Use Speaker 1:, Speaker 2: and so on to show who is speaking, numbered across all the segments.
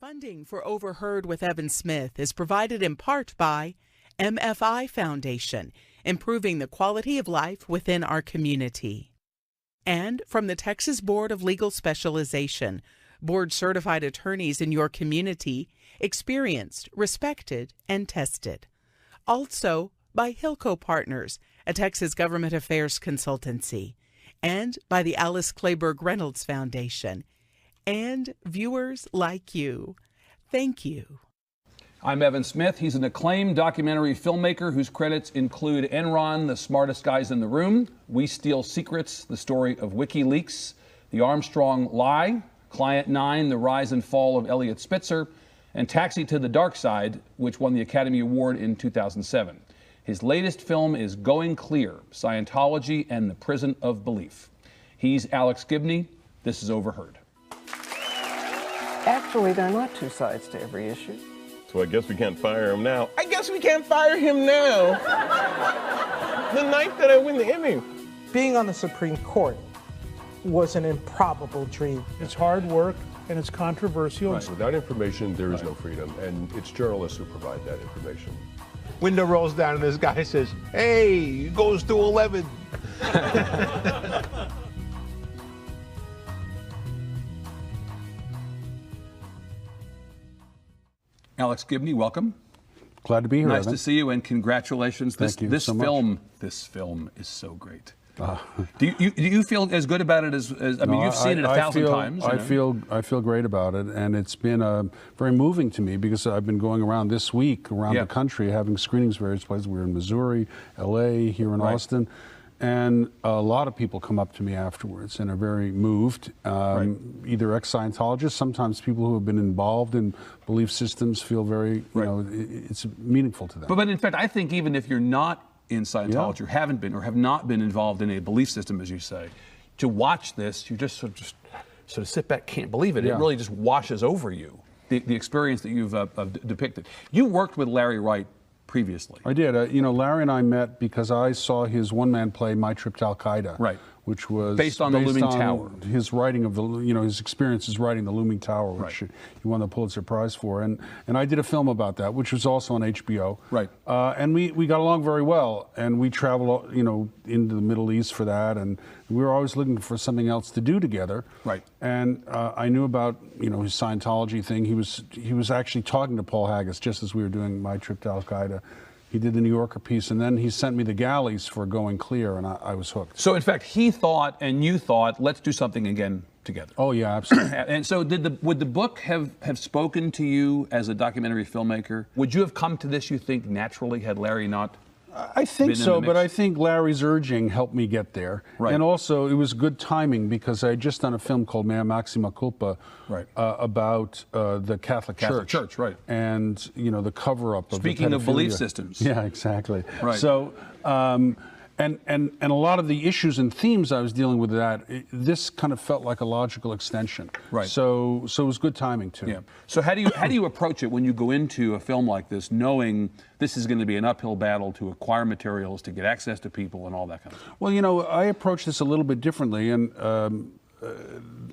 Speaker 1: Funding for Overheard with Evan Smith is provided in part by MFI Foundation, improving the quality of life within our community. And from the Texas Board of Legal Specialization, board-certified attorneys in your community, experienced, respected, and tested. Also by Hilco Partners, a Texas government affairs consultancy, and by the Alice Clayburgh Reynolds Foundation. And viewers like you. Thank you.
Speaker 2: I'm Evan Smith. He's an acclaimed documentary filmmaker whose credits include Enron, The Smartest Guys in the Room, We Steal Secrets, the story of WikiLeaks, The Armstrong Lie, Client 9, The Rise and Fall of Elliot Spitzer, and Taxi to the Dark Side, which won the Academy Award in 2007. His latest film is Going Clear, Scientology and the Prison of Belief. He's Alex Gibney. This is Overheard.
Speaker 3: Actually, there are not two sides to every issue.
Speaker 4: So I guess we can't fire him now. I guess we can't fire him now. The night that I win the Emmy.
Speaker 5: Being on the Supreme Court was an improbable dream.
Speaker 6: It's hard work and it's controversial.
Speaker 4: Right. Without information, there is no freedom, and it's journalists who provide that information.
Speaker 7: Window rolls down and this guy says, "Hey, it goes to 11."
Speaker 2: Alex Gibney, welcome.
Speaker 8: Glad to be here.
Speaker 2: Nice
Speaker 8: Evan.
Speaker 2: to see you, and congratulations.
Speaker 8: Thank you so much.
Speaker 2: This film is so great. Do you feel as good about it as I mean, you've seen it 1,000 times.
Speaker 8: I feel great about it, and it's been very moving to me because I've been going around this week around the country having screenings various places. We're in Missouri, L.A., here in Austin. And a lot of people come up to me afterwards and are very moved, either ex-Scientologists, sometimes people who have been involved in belief systems feel very, you know, it's meaningful to them.
Speaker 2: But in fact, I think even if you're not in Scientology or haven't been or have not been involved in a belief system, as you say, to watch this, you just sort of sit back, can't believe it. It really just washes over you, the experience that you've depicted. You worked with Larry Wright previously.
Speaker 8: I did. You know, Larry and I met because I saw his one-man play, My Trip to Al-Qaeda, which was
Speaker 2: based on the Looming Tower.
Speaker 8: His writing of the, you know, his experiences writing the Looming Tower, which he won the Pulitzer Prize for, and I did a film about that, which was also on HBO. And we got along very well, and we traveled, you know, into the Middle East for that, and we were always looking for something else to do together. And I knew about, you know, his Scientology thing. He was actually talking to Paul Haggis just as we were doing My Trip to Al-Qaeda. He did the New Yorker piece, and then he sent me the galleys for Going Clear, and I was hooked.
Speaker 2: So, in fact, he thought and you thought, let's do something again together.
Speaker 8: Oh, yeah, absolutely.
Speaker 2: And so would the book have spoken to you as a documentary filmmaker? Would you have come to this, you think, naturally, had Larry not
Speaker 8: I think so, but I think Larry's urging helped me get there. And also, it was good timing because I had just done a film called Mea Maxima Culpa about the Catholic Church. And, you know, the cover-up of
Speaker 2: Speaking of belief systems.
Speaker 8: Yeah, exactly. So, and a lot of the issues and themes I was dealing with this kind of felt like a logical extension. So it was good timing too.
Speaker 2: So how do you approach it when you go into a film like this, knowing this is going to be an uphill battle to acquire materials, to get access to people, and all that kind of stuff?
Speaker 8: Well, you know, I approach this a little bit differently, and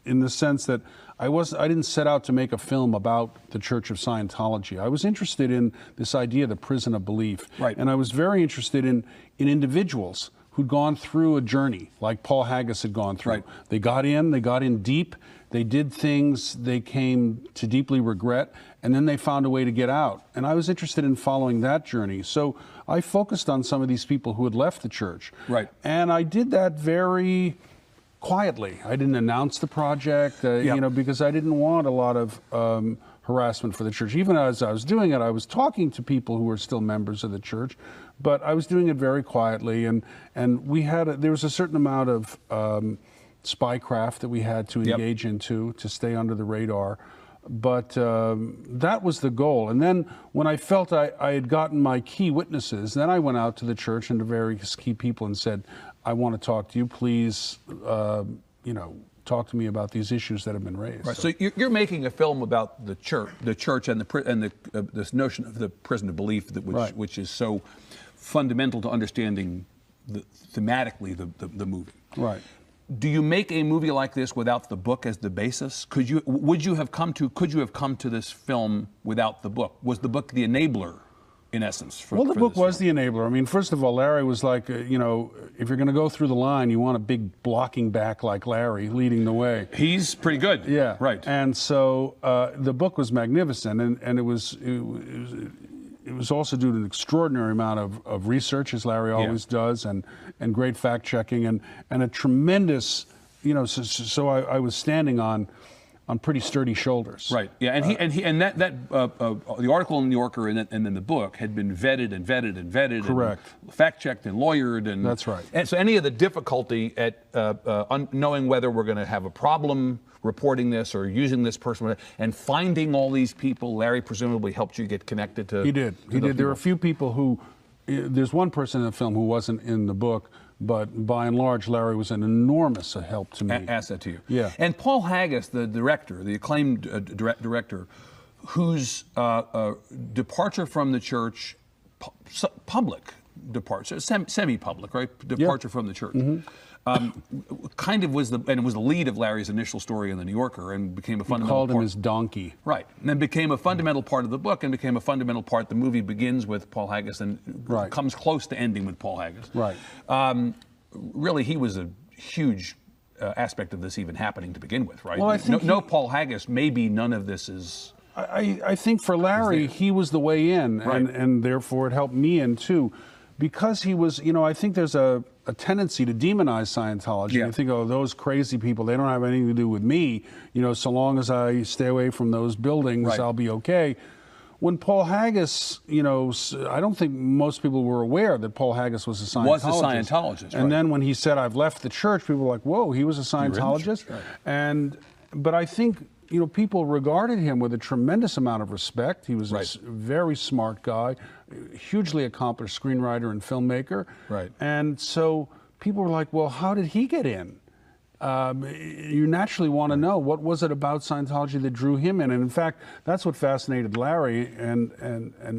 Speaker 8: in the sense that I didn't set out to make a film about the Church of Scientology. I was interested in this idea of the prison of belief. And I was very interested in individuals who'd gone through a journey like Paul Haggis had gone through. They got in deep, they did things they came to deeply regret, and then they found a way to get out. And I was interested in following that journey. So I focused on some of these people who had left the church. And I did that very quietly. I didn't announce the project, you know, because I didn't want a lot of harassment for the church. Even as I was doing it, I was talking to people who were still members of the church, but I was doing it very quietly. And there was a certain amount of spycraft that we had to engage into to stay under the radar. But that was the goal. And then when I felt I had gotten my key witnesses, then I went out to the church and to various key people and said, I want to talk to you. Please, you know, talk to me about these issues that have been raised.
Speaker 2: So you're making a film about the church and this notion of the prison of belief, which is so fundamental to understanding thematically the movie. do you make a movie like this without the book as the basis? Could you have come to this film without the book? Was the book the enabler, in essence?
Speaker 8: Well, the book was the enabler. I mean, first of all, Larry was like, if you're going to go through the line, you want a big blocking back like Larry leading the way.
Speaker 2: He's pretty good.
Speaker 8: Yeah,
Speaker 2: right.
Speaker 8: And so the book was magnificent, and it was also due to an extraordinary amount of research, as Larry always does, and great fact checking, and a tremendous, so I was standing on pretty sturdy shoulders.
Speaker 2: Right. Yeah. And the article in the New Yorker and then the book had been vetted and vetted and vetted.
Speaker 8: Correct.
Speaker 2: And fact checked and lawyered and.
Speaker 8: That's right.
Speaker 2: And so any of the difficulty at knowing whether we're going to have a problem reporting this or using this person and finding all these people, Larry presumably helped you get connected to.
Speaker 8: He did. He did. There are a few people who. There's one person in the film who wasn't in the book, but by and large, Larry was an enormous help to me.
Speaker 2: Asset to you.
Speaker 8: Yeah.
Speaker 2: And Paul Haggis, the director, the acclaimed director, whose departure from the church, public departure, semi-public, right? Departure from the church. Kind of was the lead of Larry's initial story in the New Yorker and became a fundamental
Speaker 8: called
Speaker 2: part.
Speaker 8: him his donkey.
Speaker 2: Right. And then became a fundamental part of the book and became a fundamental part. The movie begins with Paul Haggis and comes close to ending with Paul Haggis.
Speaker 8: Right.
Speaker 2: Really, he was a huge aspect of this even happening to begin with, right?
Speaker 8: Well, I think
Speaker 2: no Paul Haggis, maybe none of this is...
Speaker 8: I think for Larry, he was the way in, and therefore it helped me in, too. Because he was, I think there's a tendency to demonize Scientology. You think, oh, those crazy people, they don't have anything to do with me. So long as I stay away from those buildings, I'll be okay. When Paul Haggis, I don't think most people were aware that Paul Haggis was a Scientologist. And then when he said, I've left the church, people were like, whoa, he was a Scientologist? But I think, people regarded him with a tremendous amount of respect. He was a very smart guy, hugely accomplished screenwriter and filmmaker.
Speaker 2: Right.
Speaker 8: And so people were like, well, how did he get in? You naturally want to know, what was it about Scientology that drew him in? And in fact, that's what fascinated Larry and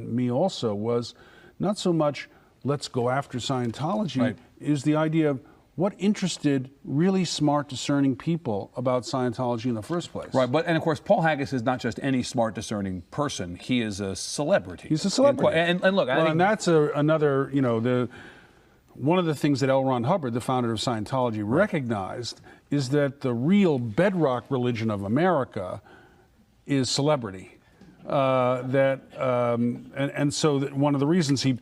Speaker 8: me also, was not so much let's go after Scientology, is the idea of what interested really smart, discerning people about Scientology in the first place.
Speaker 2: Right, and of course, Paul Haggis is not just any smart, discerning person. He is a celebrity.
Speaker 8: He's a celebrity.
Speaker 2: And look, I think...
Speaker 8: and that's another, one of the things that L. Ron Hubbard, the founder of Scientology, recognized is that the real bedrock religion of America is celebrity. So that one of the reasons he, he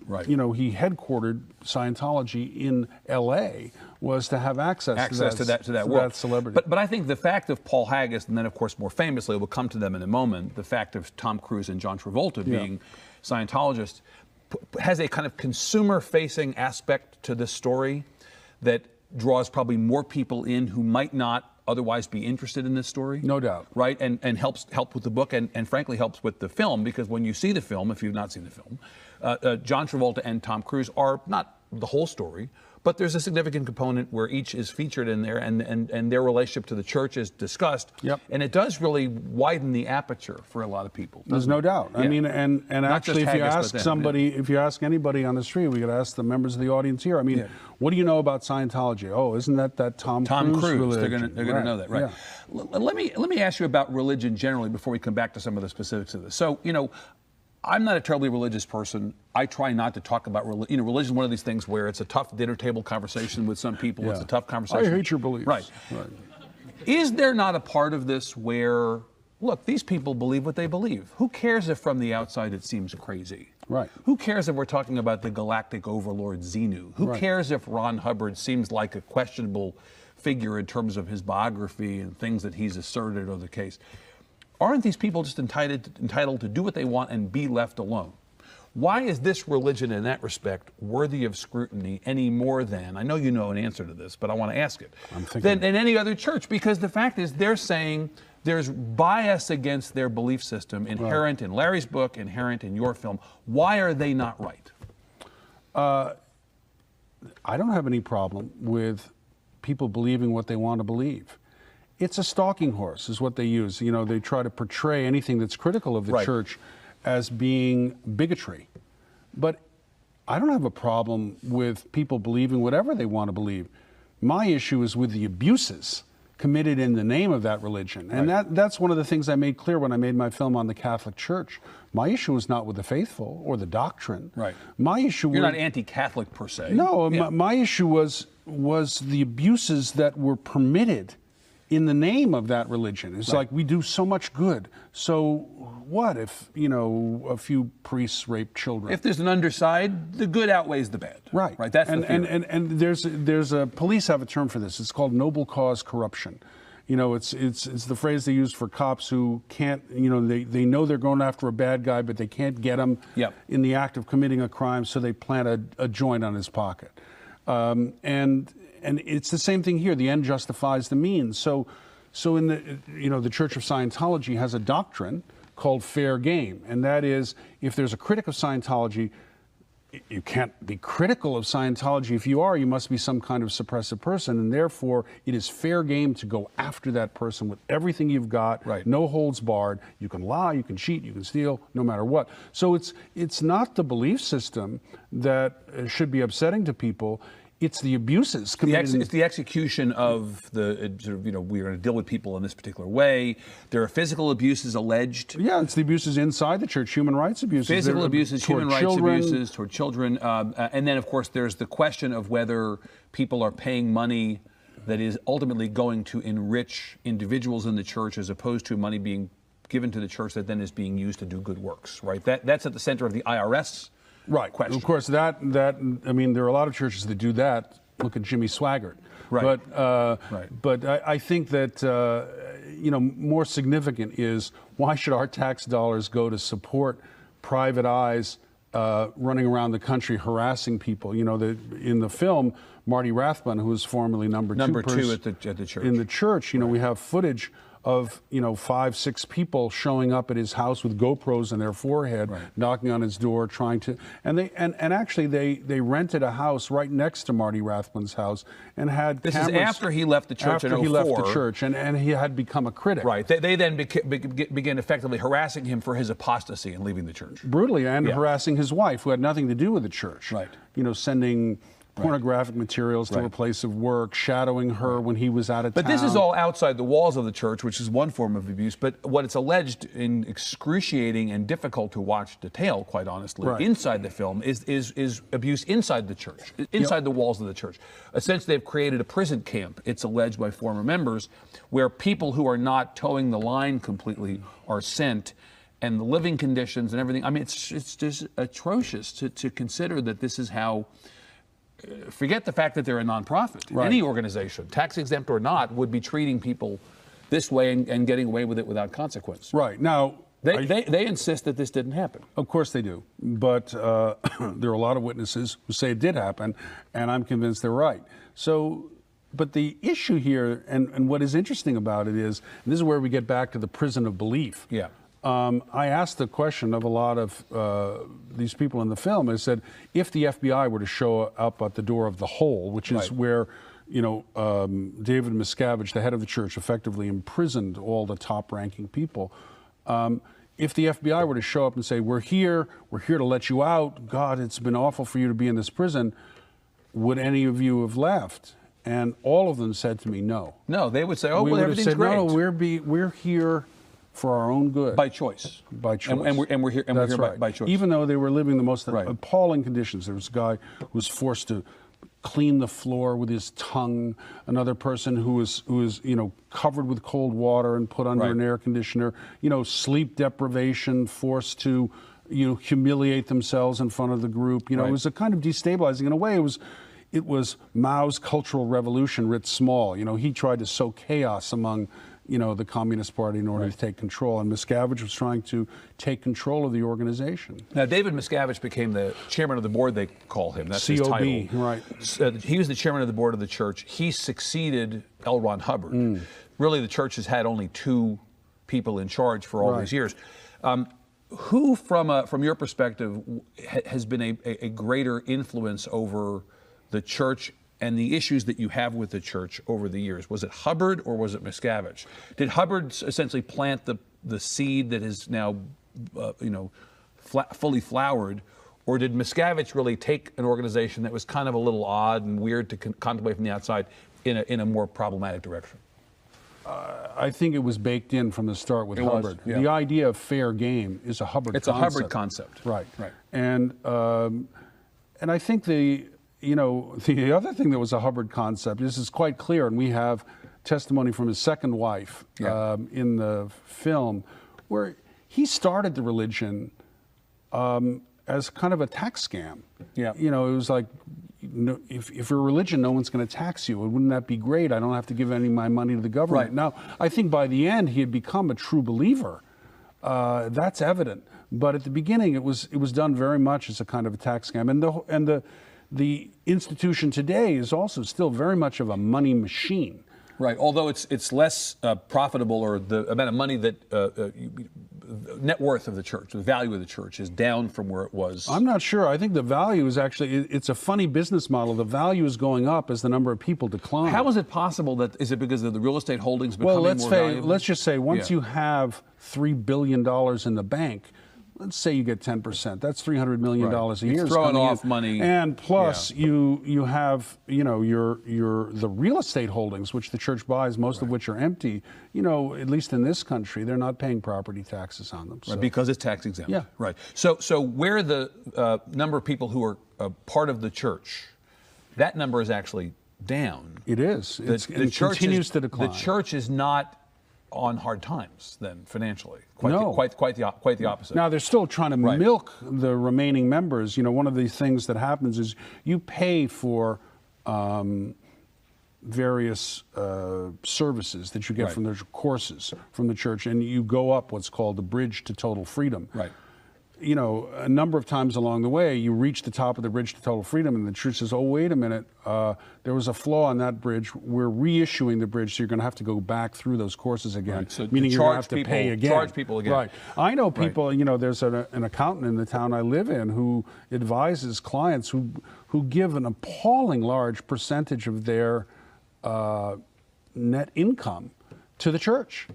Speaker 8: headquartered Scientology in L.A. was to have access to that celebrity.
Speaker 2: But I think the fact of Paul Haggis, and then of course more famously, we'll come to them in a moment, the fact of Tom Cruise and John Travolta being Scientologists, has a kind of consumer-facing aspect to this story that draws probably more people in who might not otherwise be interested in this story.
Speaker 8: No doubt.
Speaker 2: Right, and help with the book, and frankly helps with the film, because when you see the film, if you've not seen the film, John Travolta and Tom Cruise are not the whole story, but there's a significant component where each is featured in there, and their relationship to the church is discussed. And it does really widen the aperture for a lot of people.
Speaker 8: There's no doubt. I mean, and actually, if you ask somebody,
Speaker 2: if
Speaker 8: you ask anybody on the street, we could ask the members of the audience here. I mean, what do you know about Scientology? Oh, isn't that Tom Cruise religion?
Speaker 2: They're gonna know that, right? Yeah. Let me ask you about religion generally before we come back to some of the specifics of this. So, I'm not a terribly religious person. I try not to talk about religion. Religion is one of these things where it's a tough dinner table conversation with some people. It's a tough conversation.
Speaker 8: I hate your beliefs.
Speaker 2: Right. Is there not a part of this where, look, these people believe what they believe? Who cares if from the outside it seems crazy?
Speaker 8: Right.
Speaker 2: Who cares if we're talking about the galactic overlord Xenu? Who cares if Ron Hubbard seems like a questionable figure in terms of his biography and things that he's asserted or the case? Aren't these people just entitled to do what they want and be left alone? Why is this religion in that respect worthy of scrutiny any more than, I know you know an answer to this, but I want to ask it, than any other church? Because the fact is they're saying there's bias against their belief system inherent in Larry's book, inherent in your film. Why are they not right?
Speaker 8: I don't have any problem with people believing what they want to believe. It's a stalking horse, is what they use. They try to portray anything that's critical of the church as being bigotry. But I don't have a problem with people believing whatever they want to believe. My issue is with the abuses committed in the name of that religion. And that's one of the things I made clear when I made my film on the Catholic Church. My issue is not with the faithful or the doctrine.
Speaker 2: Right.
Speaker 8: My issue
Speaker 2: You're not anti-Catholic per se.
Speaker 8: No, my issue was the abuses that were permitted in the name of that religion. It's like we do so much good. So what if, a few priests rape children?
Speaker 2: If there's an underside, the good outweighs the bad.
Speaker 8: Right.
Speaker 2: Right. That's the theory.
Speaker 8: And there's a police have a term for this. It's called noble cause corruption. It's the phrase they use for cops who can't, they know they're going after a bad guy, but they can't get him in the act of committing a crime, so they plant a joint on his pocket. And it's the same thing here. The end justifies the means. So in the Church of Scientology has a doctrine called fair game, and that is, if there's a critic of Scientology, you can't be critical of Scientology. If you are, you must be some kind of suppressive person, and therefore it is fair game to go after that person with everything you've got.
Speaker 2: Right.
Speaker 8: No holds barred. You can lie, you can cheat, you can steal, no matter what. So it's not the belief system that should be upsetting to people. It's the abuses committed.
Speaker 2: It's the execution of the we're going to deal with people in this particular way. There are physical abuses alleged.
Speaker 8: Yeah, it's the abuses inside the church, human rights abuses.
Speaker 2: Physical abuses, human rights
Speaker 8: children.
Speaker 2: abuses toward children. And then, of course, there's the question of whether people are paying money that is ultimately going to enrich individuals in the church as opposed to money being given to the church that then is being used to do good works, right? That's at the center of the IRS.
Speaker 8: Right.
Speaker 2: Question.
Speaker 8: Of course, there are a lot of churches that do that. Look at Jimmy Swaggart.
Speaker 2: Right.
Speaker 8: But I think that more significant is, why should our tax dollars go to support private eyes running around the country harassing people? In the film, Marty Rathbun, who was formerly number two
Speaker 2: at the church.
Speaker 8: In the church, we have footage of 5-6 people showing up at his house with GoPros in their forehead, knocking on his door, trying to, and actually they rented a house right next to Marty Rathbun's house and had
Speaker 2: this
Speaker 8: cameras.
Speaker 2: Is after he left the church in 2004.
Speaker 8: After he left the church, and he had become a critic.
Speaker 2: Right. They then began effectively harassing him for his apostasy and leaving the church.
Speaker 8: Brutally, and harassing his wife, who had nothing to do with the church.
Speaker 2: Right.
Speaker 8: Sending pornographic materials to her place of work, shadowing her when he was out of town.
Speaker 2: But this is all outside the walls of the church, which is one form of abuse. But what it's alleged in excruciating and difficult to watch detail, quite honestly, inside the film is abuse inside the church, inside the walls of the church. Essentially, they've created a prison camp, it's alleged by former members, where people who are not towing the line completely are sent, and the living conditions and everything. I mean, it's just atrocious to consider that this is how. Forget the fact that they're a nonprofit. Any organization, tax exempt or not, would be treating people this way and getting away with it without consequence.
Speaker 8: Right. Now,
Speaker 2: they insist that this didn't happen.
Speaker 8: Of course they do. But there are a lot of witnesses who say it did happen, and I'm convinced they're right. So, but the issue here, and what is interesting about it is, and this is where we get back to the prison of belief.
Speaker 2: Yeah.
Speaker 8: I asked the question of a lot of these people in the film. I said, if the FBI were to show up at the door of the hole, which is where, David Miscavige, the head of the church, effectively imprisoned all the top-ranking people. If the FBI were to show up and say, we're here to let you out. God, it's been awful for you to be in this prison. Would any of you have left? And all of them said to me, no.
Speaker 2: No, they would say, oh, well, everything's great.
Speaker 8: No, we're here for our own good.
Speaker 2: By choice.
Speaker 8: By choice.
Speaker 2: And we're here, by choice.
Speaker 8: Even though they were living the most appalling conditions. There was a guy who was forced to clean the floor with his tongue. Another person who was covered with cold water and put under an air conditioner. Sleep deprivation, forced to humiliate themselves in front of the group. It was a kind of destabilizing. In a way, it was Mao's Cultural Revolution writ small. He tried to sow chaos among the Communist Party in order to take control. And Miscavige was trying to take control of the organization.
Speaker 2: Now, David Miscavige became the chairman of the board, they call him. That's his title.
Speaker 8: Right.
Speaker 2: He was the chairman of the board of the church. He succeeded L. Ron Hubbard. Really, the church has had only 2 people in charge for all these years. Who, from your perspective, has been a greater influence over the church and the issues that you have with the church over the years? Was it Hubbard or was it Miscavige? Did Hubbard essentially plant the seed that is now, fully flowered, or did Miscavige really take an organization that was kind of a little odd and weird to contemplate from the outside in a more problematic direction?
Speaker 8: I think it was baked in from the start with Hubbard.
Speaker 2: Yeah.
Speaker 8: The idea of fair game is a Hubbard concept.
Speaker 2: It's a Hubbard concept.
Speaker 8: Right.
Speaker 2: Right.
Speaker 8: And I think the other thing that was a Hubbard concept, this is quite clear, and we have testimony from his second wife in the film, where he started the religion as kind of a tax scam.
Speaker 2: Yeah.
Speaker 8: It was like, if you're a religion, no one's going to tax you. Wouldn't that be great? I don't have to give any of my money to the government.
Speaker 2: Right.
Speaker 8: Now, I think by the end, he had become a true believer. That's evident. But at the beginning, it was done very much as a kind of a tax scam. And the institution today is also still very much of a money machine.
Speaker 2: Right. Although it's less profitable, or the amount of money that net worth of the church, the value of the church, is down from where it was.
Speaker 8: I'm not sure. I think the value is actually, it's a funny business model. The value is going up as the number of people decline.
Speaker 2: How is it possible that, is it because of the real estate holdings becoming more valuable?
Speaker 8: Let's just say once you have $3 billion in the bank, let's say you get 10%. That's $300 million a year.
Speaker 2: You're throwing off money.
Speaker 8: And plus you have, the real estate holdings, which the church buys, most of which are empty. At least in this country, they're not paying property taxes on them. So.
Speaker 2: Right, because it's tax exempt.
Speaker 8: Yeah.
Speaker 2: Right. So where the number of people who are part of the church, that number is actually down.
Speaker 8: It is.
Speaker 2: It
Speaker 8: continues to decline.
Speaker 2: The church is not on hard times then financially. Quite the opposite.
Speaker 8: Now they're still trying to milk the remaining members. One of the things that happens is you pay for various services that you get from the courses from the church, and you go up what's called the bridge to total freedom.
Speaker 2: Right.
Speaker 8: A number of times along the way, you reach the top of the bridge to total freedom, and the church says, oh, wait a minute, there was a flaw on that bridge. We're reissuing the bridge, so you're going to have to go back through those courses again,
Speaker 2: right. So
Speaker 8: meaning you're going to have to pay again.
Speaker 2: Charge people again.
Speaker 8: Right. I know people, there's an accountant in the town I live in who advises clients who give an appalling large percentage of their net income to the church.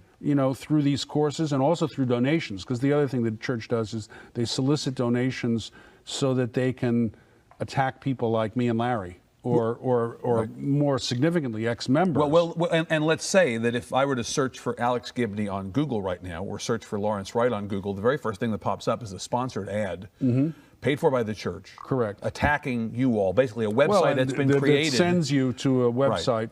Speaker 8: Through these courses and also through donations. Because the other thing the church does is they solicit donations so that they can attack people like me and Larry, or more significantly, ex-members.
Speaker 2: Well, and let's say that if I were to search for Alex Gibney on Google right now, or search for Lawrence Wright on Google, the very first thing that pops up is a sponsored ad. Paid for by the church.
Speaker 8: Correct.
Speaker 2: Attacking you all. Basically a website that's been created.
Speaker 8: That sends you to a website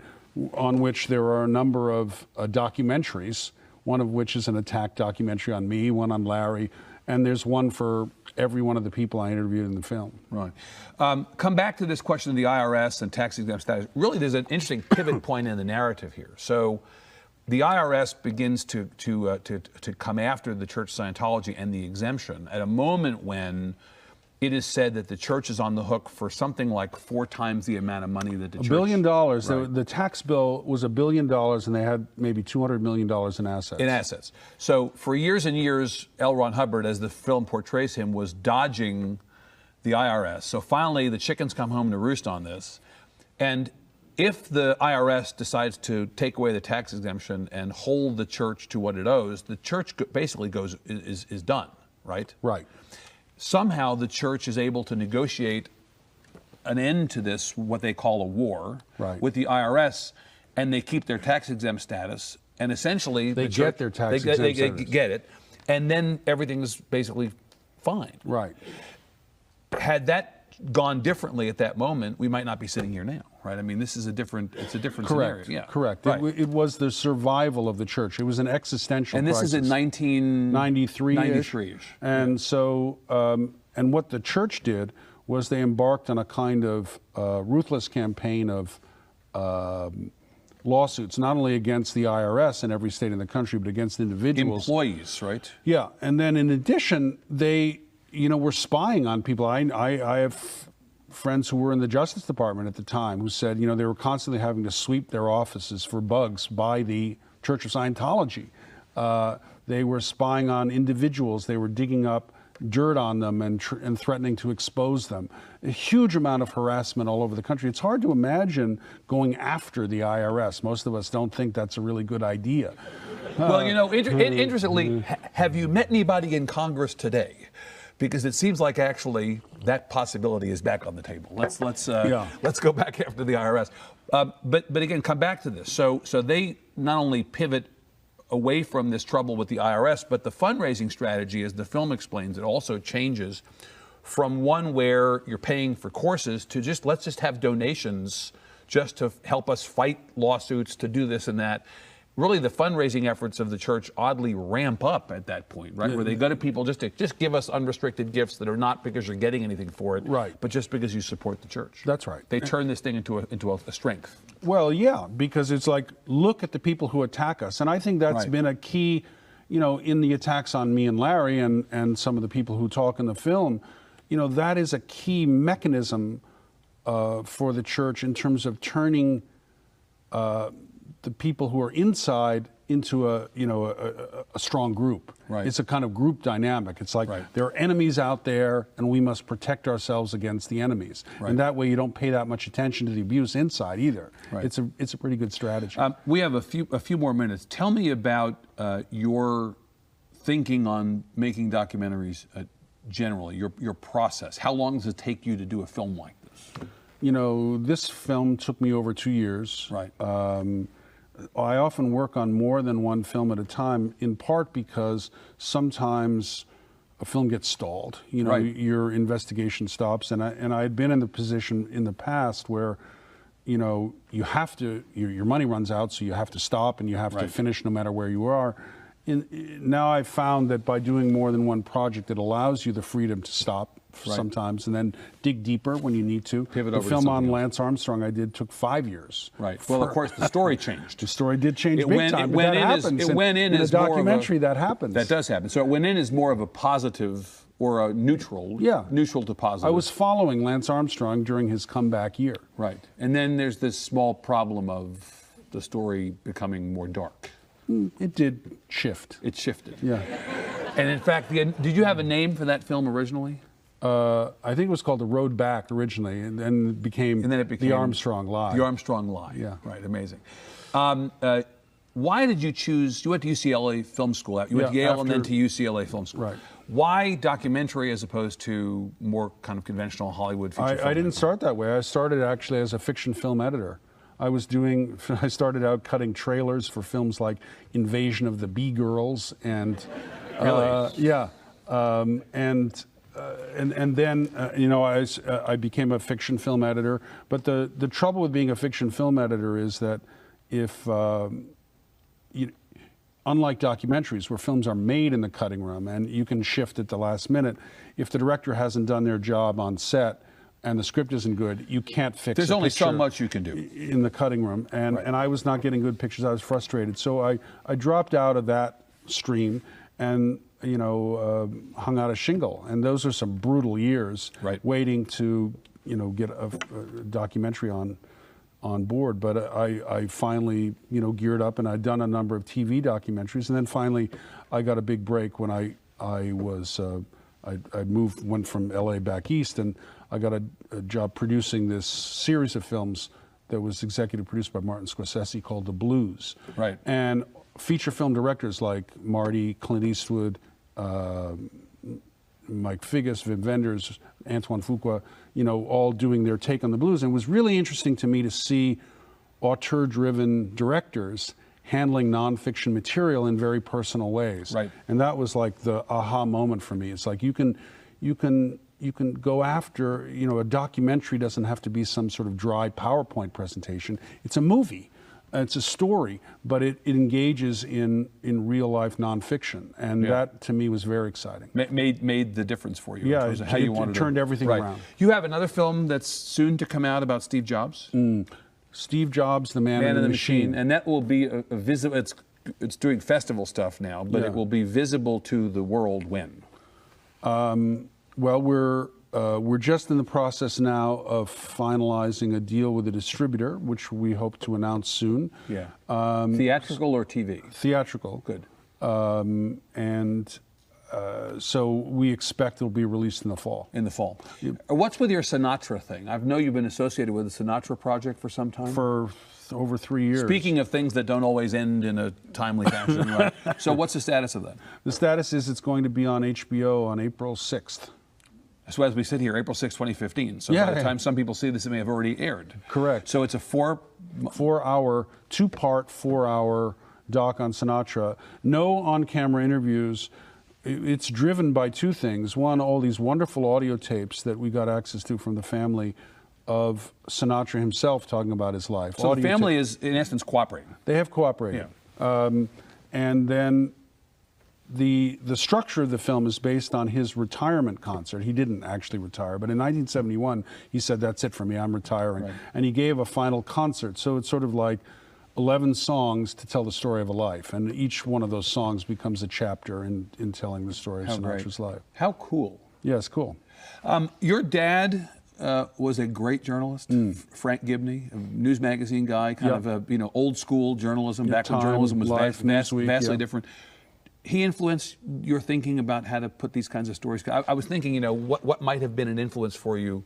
Speaker 8: on which there are a number of documentaries, one of which is an attack documentary on me, one on Larry, and there's one for every one of the people I interviewed in the film.
Speaker 2: Right. Come back to this question of the IRS and tax exempt status. Really, there's an interesting pivot point in the narrative here. So the IRS begins to come after the Church of Scientology and the exemption at a moment when it is said that the church is on the hook for something like 4 times the amount of money that the church...
Speaker 8: $1 billion.
Speaker 2: Right.
Speaker 8: The tax bill was $1 billion, and they had maybe $200 million in assets.
Speaker 2: In assets. So for years and years, L. Ron Hubbard, as the film portrays him, was dodging the IRS. So finally, the chickens come home to roost on this. And if the IRS decides to take away the tax exemption and hold the church to what it owes, the church basically is done, right?
Speaker 8: Right.
Speaker 2: Somehow the church is able to negotiate an end to this, what they call a war, with the IRS, and they keep their tax-exempt status, and essentially
Speaker 8: they get their tax-exempt status.
Speaker 2: They get it, and then everything's basically fine.
Speaker 8: Right.
Speaker 2: Had that gone differently at that moment, we might not be sitting here now, right? I mean, this is a different
Speaker 8: Correct.
Speaker 2: scenario. Yeah.
Speaker 8: Correct.
Speaker 2: Right.
Speaker 8: It was the survival of the church. It was an existential
Speaker 2: crisis. And this is in
Speaker 8: 1993-ish. And so, and what the church did was they embarked on a kind of ruthless campaign of lawsuits, not only against the IRS in every state in the country, but against individuals.
Speaker 2: Employees, right?
Speaker 8: Yeah. And then in addition, they, were spying on people. I have friends who were in the Justice Department at the time who said, they were constantly having to sweep their offices for bugs by the Church of Scientology. They were spying on individuals. They were digging up dirt on them and threatening to expose them. A huge amount of harassment all over the country. It's hard to imagine going after the IRS. Most of us don't think that's a really good idea.
Speaker 2: Well, interestingly, have you met anybody in Congress today? Because it seems like actually that possibility is back on the table. Let's go back after the IRS. But again, come back to this. So they not only pivot away from this trouble with the IRS, but the fundraising strategy, as the film explains, it also changes from one where you're paying for courses to just let's just have donations just to help us fight lawsuits, to do this and that. Really, the fundraising efforts of the church oddly ramp up at that point, right? Where they go to people just give us unrestricted gifts that are not because you're getting anything for it,
Speaker 8: right? But
Speaker 2: just because you support the church.
Speaker 8: That's right.
Speaker 2: They turn this thing into a strength.
Speaker 8: Well, yeah, because it's like, look at the people who attack us, and I think that's been a key, in the attacks on me and Larry and some of the people who talk in the film. That is a key mechanism for the church in terms of turning the people who are inside into a strong group. Right. It's a kind of group dynamic. It's like there are enemies out there, and we must protect ourselves against the enemies. Right. And that way, you don't pay that much attention to the abuse inside either. Right. It's a pretty good strategy.
Speaker 2: We have a few more minutes. Tell me about your thinking on making documentaries generally. Your process. How long does it take you to do a film like this?
Speaker 8: This film took me over 2 years. Right. I often work on more than one film at a time, in part because sometimes a film gets stalled. Your investigation stops, and I had been in the position in the past where, you have to, your money runs out, so you have to stop and you have to finish no matter where you are. Now I've found that by doing more than one project, it allows you the freedom to stop sometimes and then dig deeper when you need to.
Speaker 2: Pivot
Speaker 8: the
Speaker 2: over
Speaker 8: film
Speaker 2: to
Speaker 8: on
Speaker 2: else.
Speaker 8: Lance Armstrong I did took 5 years.
Speaker 2: Right. Well, of course, the story changed.
Speaker 8: The story did change big time.
Speaker 2: It went in as
Speaker 8: a documentary that happens.
Speaker 2: That does happen. So it went in as more of a positive or a neutral. Neutral to positive.
Speaker 8: I was following Lance Armstrong during his comeback year.
Speaker 2: Right. And then there's this small problem of the story becoming more dark.
Speaker 8: It did shift.
Speaker 2: It shifted.
Speaker 8: Yeah.
Speaker 2: And in fact, did you have a name for that film originally?
Speaker 8: I think it was called The Road Back originally, and then it became The Armstrong Lie.
Speaker 2: The Armstrong Lie.
Speaker 8: Yeah.
Speaker 2: Right. Amazing. Why did you choose? You went to UCLA Film School. You went to Yale and then to UCLA Film School.
Speaker 8: Right.
Speaker 2: Why documentary as opposed to more kind of conventional Hollywood feature film?
Speaker 8: I didn't start that way. I started actually as a fiction film editor. I started out cutting trailers for films like Invasion of the Bee Girls and and then I became a fiction film editor. But the trouble with being a fiction film editor is that if unlike documentaries where films are made in the cutting room and you can shift at the last minute, if the director hasn't done their job on set and the script isn't good, you can't fix it.
Speaker 2: There's only so much you can do
Speaker 8: in the cutting room, and I was not getting good pictures. I was frustrated, so I dropped out of that stream and hung out a shingle. And those are some brutal years, waiting to get a documentary on board. But I finally geared up, and I'd done a number of TV documentaries, and then finally I got a big break when I went from LA back east, and I got a job producing this series of films that was executive produced by Martin Scorsese called The Blues.
Speaker 2: Right.
Speaker 8: And feature film directors like Marty, Clint Eastwood, Mike Figgis, Wim Wenders, Antoine Fuqua, all doing their take on the blues. And it was really interesting to me to see auteur-driven directors handling nonfiction material in very personal ways.
Speaker 2: Right.
Speaker 8: And that was like the aha moment for me. It's like you can go after, a documentary doesn't have to be some sort of dry PowerPoint presentation. It's a movie. It's a story, but it engages in real life nonfiction, and that to me was very exciting.
Speaker 2: Made the difference for you.
Speaker 8: Yeah,
Speaker 2: in terms of how you wanted
Speaker 8: it turned everything around.
Speaker 2: You have another film that's soon to come out about Steve Jobs.
Speaker 8: Steve Jobs, the Man in the Machine,
Speaker 2: and that will be a visible. It's doing festival stuff now, but it will be visible to the world when.
Speaker 8: Well, we're just in the process now of finalizing a deal with a distributor, which we hope to announce soon.
Speaker 2: Yeah. Theatrical or TV?
Speaker 8: Theatrical.
Speaker 2: Good.
Speaker 8: So we expect it'll be released in the fall.
Speaker 2: In the fall. What's with your Sinatra thing? I know you've been associated with the Sinatra project for some time.
Speaker 8: For over 3 years.
Speaker 2: Speaking of things that don't always end in a timely fashion, right? So what's the status of that?
Speaker 8: The status is it's going to be on HBO on April 6th.
Speaker 2: So as we sit here, April 6, 2015. So
Speaker 8: Yeah,
Speaker 2: by the
Speaker 8: yeah.
Speaker 2: time some people see this, it may have already aired.
Speaker 8: Correct.
Speaker 2: So it's a
Speaker 8: 4-hour, two-part, 4-hour doc on Sinatra. No on-camera interviews. It's driven by two things. One, all these wonderful audio tapes that we got access to from the family of Sinatra himself talking about his life.
Speaker 2: So the
Speaker 8: Audio
Speaker 2: family is, in essence, cooperating.
Speaker 8: They have cooperated.
Speaker 2: Yeah.
Speaker 8: And then the structure of the film is based on his retirement concert. He didn't actually retire, but in 1971, he said, "That's it for me, I'm retiring."
Speaker 2: Right.
Speaker 8: And he gave a final concert. So it's sort of like 11 songs to tell the story of a life. And each one of those songs becomes a chapter in telling the story of Sinatra's life.
Speaker 2: How cool.
Speaker 8: Yeah, it's cool.
Speaker 2: Your dad was a great journalist, Frank Gibney, a news magazine guy, kind of a old school journalism, back when
Speaker 8: Time,
Speaker 2: journalism was
Speaker 8: Life, Newsweek,
Speaker 2: vastly
Speaker 8: yeah.
Speaker 2: different. He influenced your thinking about how to put these kinds of stories. I was thinking, what might have been an influence for you,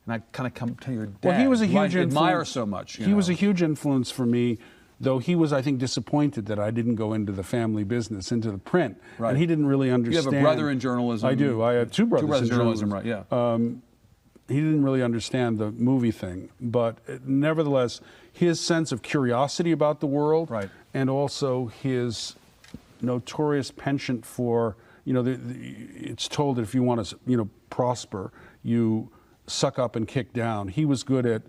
Speaker 2: and I kind of come to your dad.
Speaker 8: Well, he was a
Speaker 2: who I
Speaker 8: huge influence.
Speaker 2: admire so much.
Speaker 8: He was a huge influence for me, though he was, I think, disappointed that I didn't go into the family business, into the print.
Speaker 2: Right.
Speaker 8: And he didn't really understand.
Speaker 2: You have a brother in journalism.
Speaker 8: I do. I have two brothers in journalism.
Speaker 2: Right, yeah.
Speaker 8: He didn't really understand the movie thing, but nevertheless, his sense of curiosity about the world,
Speaker 2: Right.
Speaker 8: and also his notorious penchant for, it's told that if you want to, prosper, you suck up and kick down. He was good at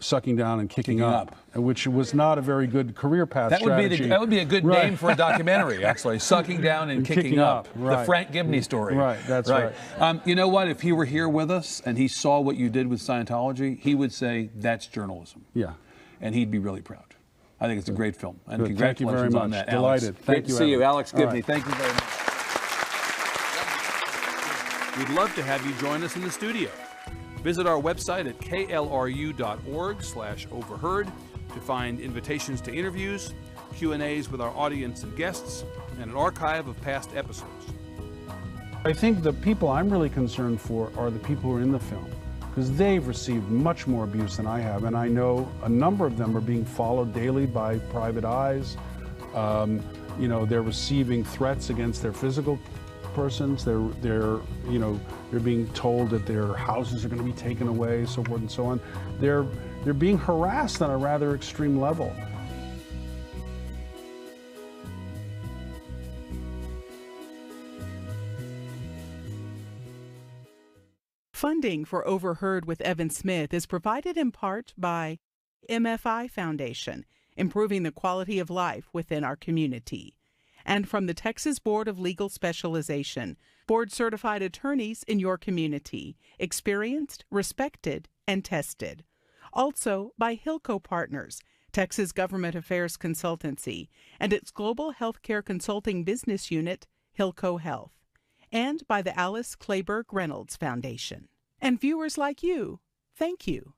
Speaker 8: sucking down and kicking up, which was not a very good career path strategy.
Speaker 2: That would be a good name for a documentary, actually. Sucking down and kicking up.
Speaker 8: Right.
Speaker 2: The Frank Gibney story.
Speaker 8: Right, that's right.
Speaker 2: You know what? If he were here with us and he saw what you did with Scientology, he would say, that's journalism.
Speaker 8: Yeah.
Speaker 2: And he'd be really proud. I think it's a great film. And
Speaker 8: Good.
Speaker 2: congratulations
Speaker 8: Thank you very
Speaker 2: on
Speaker 8: much.
Speaker 2: that, Alex.
Speaker 8: Delighted.
Speaker 2: Great
Speaker 8: Thank
Speaker 2: to
Speaker 8: you,
Speaker 2: see you,
Speaker 8: Evan.
Speaker 2: Alex
Speaker 8: All
Speaker 2: Gibney.
Speaker 8: right.
Speaker 2: Thank you very much. We'd love to have you join us in the studio. Visit our website at klru.org/overheard to find invitations to interviews, Q&As with our audience and guests, and an archive of past episodes.
Speaker 8: I think the people I'm really concerned for are the people who are in the film, because they've received much more abuse than I have, and I know a number of them are being followed daily by private eyes. They're receiving threats against their physical persons. They're being told that their houses are going to be taken away, so forth and so on. They're being harassed on a rather extreme level.
Speaker 1: Funding for Overheard with Evan Smith is provided in part by MFI Foundation, improving the quality of life within our community, and from the Texas Board of Legal Specialization, board-certified attorneys in your community, experienced, respected, and tested. Also by Hilco Partners, Texas Government Affairs Consultancy, and its global healthcare consulting business unit, Hilco Health, and by the Alice Clayburgh Reynolds Foundation. And viewers like you, thank you.